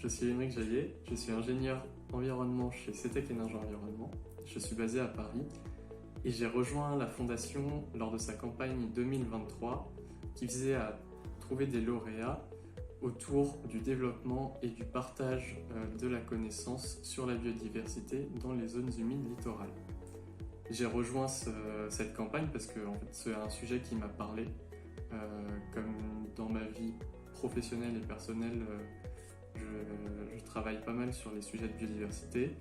je suis Émeric Jaillet, je suis ingénieur environnement chez CETEC Énergie Environnement. Je suis basé à Paris et j'ai rejoint la fondation lors de sa campagne 2023 qui visait à trouver des lauréats autour du développement et du partage de la connaissance sur la biodiversité dans les zones humides littorales. J'ai rejoint cette campagne parce que en fait, c'est un sujet qui m'a parlé, comme dans ma vie professionnelle et personnelle, je travaille pas mal sur les sujets de biodiversité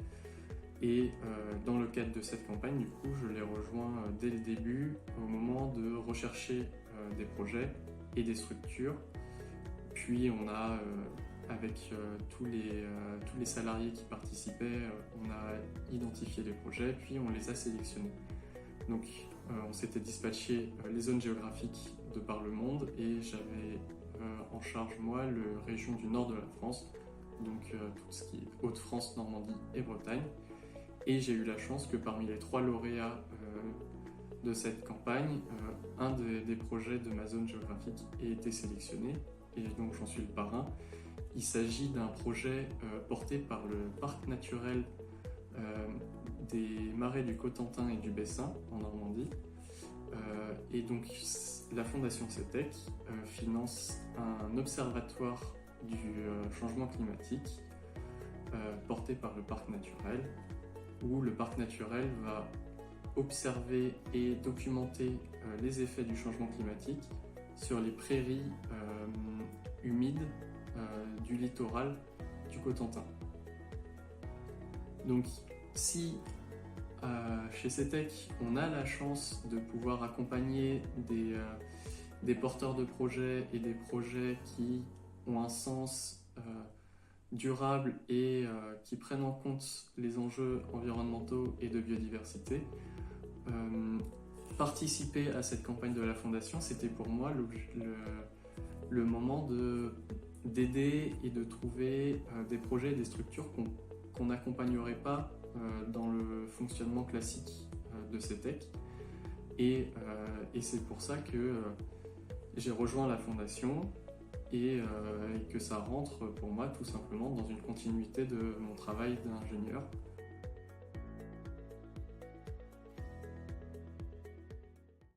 et dans le cadre de cette campagne, du coup, je l'ai rejoint dès le début au moment de rechercher des projets et des structures. Puis on a, avec tous les salariés qui participaient, on a identifié les projets, puis on les a sélectionnés. Donc on s'était dispatché les zones géographiques de par le monde et j'avais en charge moi la région du nord de la France, donc tout ce qui est Hauts-de-France, Normandie et Bretagne. Et j'ai eu la chance que parmi les 3 lauréats de cette campagne, un des projets de ma zone géographique ait été sélectionné et donc j'en suis le parrain. Il s'agit d'un projet porté par le parc naturel des marais du Cotentin et du Bessin en Normandie. Et donc la Fondation CETEC finance un observatoire du changement climatique porté par le parc naturel, où le parc naturel va observer et documenter les effets du changement climatique sur les prairies humides du littoral du Cotentin. Donc si chez CETEC on a la chance de pouvoir accompagner des porteurs de projets et des projets qui ont un sens durable et qui prennent en compte les enjeux environnementaux et de biodiversité, participer à cette campagne de la Fondation, c'était pour moi le moment d'aider et de trouver des projets et des structures qu'on n'accompagnerait pas dans le fonctionnement classique de CETEC. Et c'est pour ça que j'ai rejoint la Fondation et que ça rentre pour moi tout simplement dans une continuité de mon travail d'ingénieur